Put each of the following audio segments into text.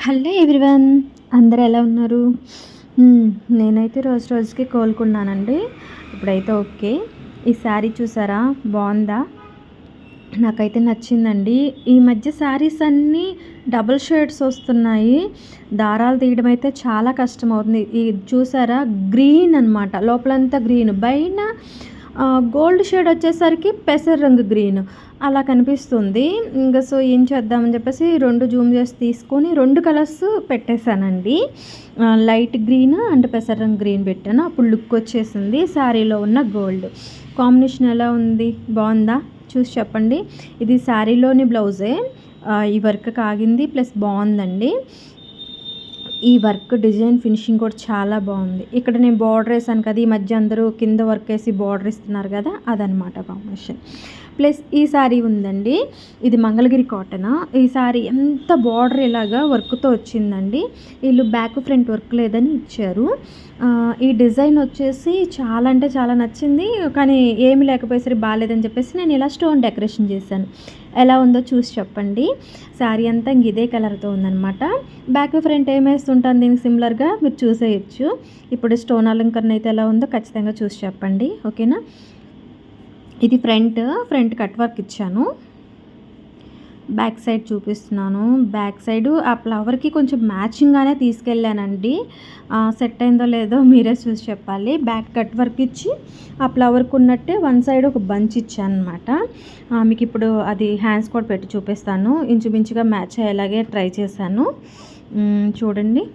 Hello everyone, అందరూ ఎలా ఉన్నారు? నేనైతే రోజు రోజుకి కోలుకున్నానండి. ఇప్పుడైతే ఓకే. ఈ శారీ చూసారా, బాగుందా? నాకైతే నచ్చిందండి. ఈ మధ్య శారీస్ అన్నీ డబుల్ షేడ్స్ వస్తున్నాయి. దారాలు తీయడం అయితే చాలా కష్టమవుతుంది. ఇది చూసారా, గ్రీన్ అనమాట, లోపలంతా గ్రీన్, పైన గోల్డ్ షేడ్ వచ్చేసరికి పెసర రంగు గ్రీన్ అలా కనిపిస్తుంది. ఇంకా సో ఏం చేద్దామని చెప్పేసి 2 జూమ్ చేసి తీసుకొని 2 కలర్స్ పెట్టేశానండి. లైట్ గ్రీన్ అండ్ పెసర రంగు గ్రీన్ పెట్టాను. అప్పుడు లుక్ వచ్చేసింది. శారీలో ఉన్న గోల్డ్ కాంబినేషన్ ఎలా ఉంది, బాగుందా? చూసి చెప్పండి. ఇది శారీలోని బ్లౌజే. ఈ వర్క్ కాగింది ప్లస్ బాగుందండి. ఈ వర్క్ డిజైన్ ఫినిషింగ్ కూడా చాలా బాగుంది. ఇక్కడ నేను బార్డర్ వేసాను కదా, ఈ మధ్య అందరూ కింద వర్క్ వేసి బార్డర్ ఇస్తున్నారు కదా, అదనమాట కాంబినేషన్. ప్లస్ ఈ శారీ ఉందండి, ఇది మంగళగిరి కాటన్. ఈ శారీ ఎంత బార్డర్ ఇలాగా వర్క్తో వచ్చిందండి. వీళ్ళు బ్యాక్ ఫ్రంట్ వర్క్ లేదని ఇచ్చారు. ఈ డిజైన్ వచ్చేసి చాలా అంటే చాలా నచ్చింది. కానీ ఏమి లేకపోయేసరికి బాగాలేదని చెప్పేసి నేను ఇలా స్టోన్ డెకరేషన్ చేశాను. ఎలా ఉందో చూసి చెప్పండి. శారీ అంతా ఇదే కలర్తో ఉందనమాట. బ్యాక్ ఫ్రంట్ ఏం వేస్తుంటాను దీనికి సిమిలర్గా, మీరు చూసేయచ్చు. ఇప్పుడు స్టోన్ అలంకరణ అయితే ఎలా ఉందో ఖచ్చితంగా చూసి చెప్పండి, ఓకేనా? ఇది ఫ్రంట్ కట్ వర్క్ ఇచ్చాను. బ్యాక్ సైడ్ చూపిస్తున్నాను. బ్యాక్ సైడు ఆ ఫ్లవర్కి కొంచెం మ్యాచింగ్గానే తీసుకెళ్ళానండి. సెట్ అయిందో లేదో మీరే చూసి చెప్పాలి. బ్యాక్ కట్ వర్క్ ఇచ్చి ఆ ఫ్లవర్కి ఉన్నట్టే వన్ సైడ్ ఒక బంచ్ ఇచ్చాను అనమాట. మీకు ఇప్పుడు అది హ్యాండ్స్ కూడా పెట్టి చూపిస్తాను. ఇంచుమించుగా మ్యాచ్ అయ్యేలాగే ట్రై చేశాను. చూడండి.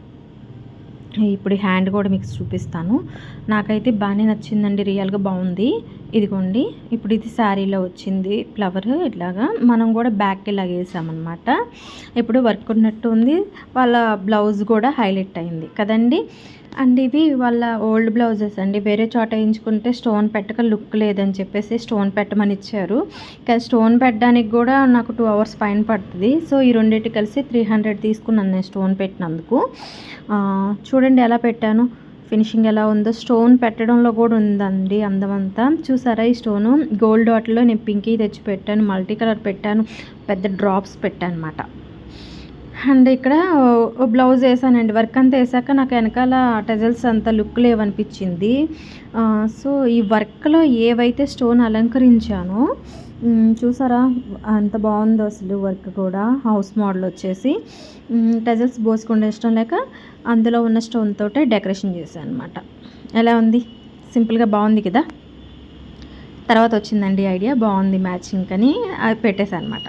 ఇప్పుడు హ్యాండ్ కూడా మీకు చూపిస్తాను. నాకైతే బాగానే నచ్చిందండి, రియల్గా బాగుంది. ఇదిగోండి, ఇప్పుడు ఇది శారీలో వచ్చింది ఫ్లవర్. ఇట్లాగా మనం కూడా బ్యాక్ ఇలాగ వేసామన్నమాట. ఇప్పుడు వర్క్ ఉన్నట్టు ఉంది. వాళ్ళ బ్లౌజ్ కూడా హైలైట్ అయింది కదండి. అండ్ ఇవి వాళ్ళ ఓల్డ్ బ్లౌజెస్ అండి. వేరే చోట వేయించుకుంటే స్టోన్ పెట్టక లుక్ లేదని చెప్పేసి స్టోన్ పెట్టమని ఇచ్చారు. కానీ స్టోన్ పెట్టడానికి కూడా నాకు 2 hours పైన పడుతుంది. సో ఈ రెండింటి కలిసి 300 తీసుకున్నాను నేను స్టోన్ పెట్టినందుకు. చూడండి ఎలా పెట్టాను, ఫినిషింగ్ ఎలా ఉందో. స్టోన్ పెట్టడంలో కూడా ఉందండి అందమంతా. చూసారా, ఈ స్టోను గోల్డ్ వాటిలో నేను పింకీ తెచ్చి పెట్టాను, మల్టీ కలర్ పెట్టాను, పెద్ద డ్రాప్స్ పెట్టాను అనమాట. అండ్ ఇక్కడ బ్లౌజ్ వేసానండి. వర్క్ అంతా వేసాక నాకు వెనకాల టెజల్స్ అంత లుక్ లేవనిపించింది. సో ఈ వర్క్లో ఏవైతే స్టోన్ అలంకరించానో చూసారా అంత బాగుందో అసలు. వర్క్ కూడా హౌస్ మోడల్ వచ్చేసి టెజల్స్ పోసుకుంటే ఇష్టం లేక అందులో ఉన్న స్టోన్ తోటే డెకరేషన్ చేశాను అనమాట. ఎలా ఉంది, సింపుల్గా బాగుంది కదా. తర్వాత వచ్చిందండి ఐడియా, బాగుంది మ్యాచింగ్ అని అది పెట్టేశాను అనమాట.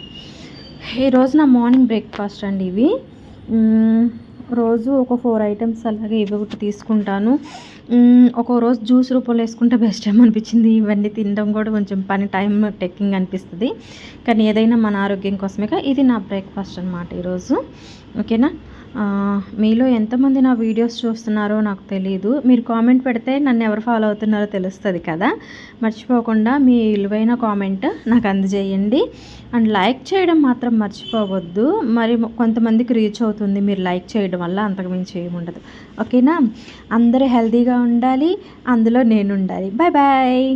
ఈరోజు నా మార్నింగ్ బ్రేక్ఫాస్ట్ అండి ఇవి. రోజు ఒక 4 items అలాగే ఇవి ఒకటి తీసుకుంటాను. ఒక్కో రోజు జ్యూస్ రూపంలో వేసుకుంటే బెస్ట్ ఏమో అనిపించింది. ఇవన్నీ తినడం కూడా కొంచెం టైం టేకింగ్ అనిపిస్తుంది. కానీ ఏదైనా మన ఆరోగ్యం కోసమే. ఇది నా బ్రేక్ఫాస్ట్ అనమాట ఈరోజు, ఓకేనా? మీలో ఎంతమంది నా వీడియోస్ చూస్తున్నారో నాకు తెలియదు. మీరు కామెంట్ పెడితే నన్ను ఎవరు ఫాలో అవుతున్నారో తెలుస్తుంది కదా. మర్చిపోకుండా మీ విలువైన కామెంట్ నాకు అందజేయండి. అండ్ లైక్ చేయడం మాత్రం మర్చిపోవద్దు. మరి కొంతమందికి రీచ్ అవుతుంది మీరు లైక్ చేయడం వల్ల, అంతకుమించి ఏముండదు, ఓకేనా? అందరూ హెల్తీగా ఉండాలి, అందులో నేను ఉండాలి. Bye bye.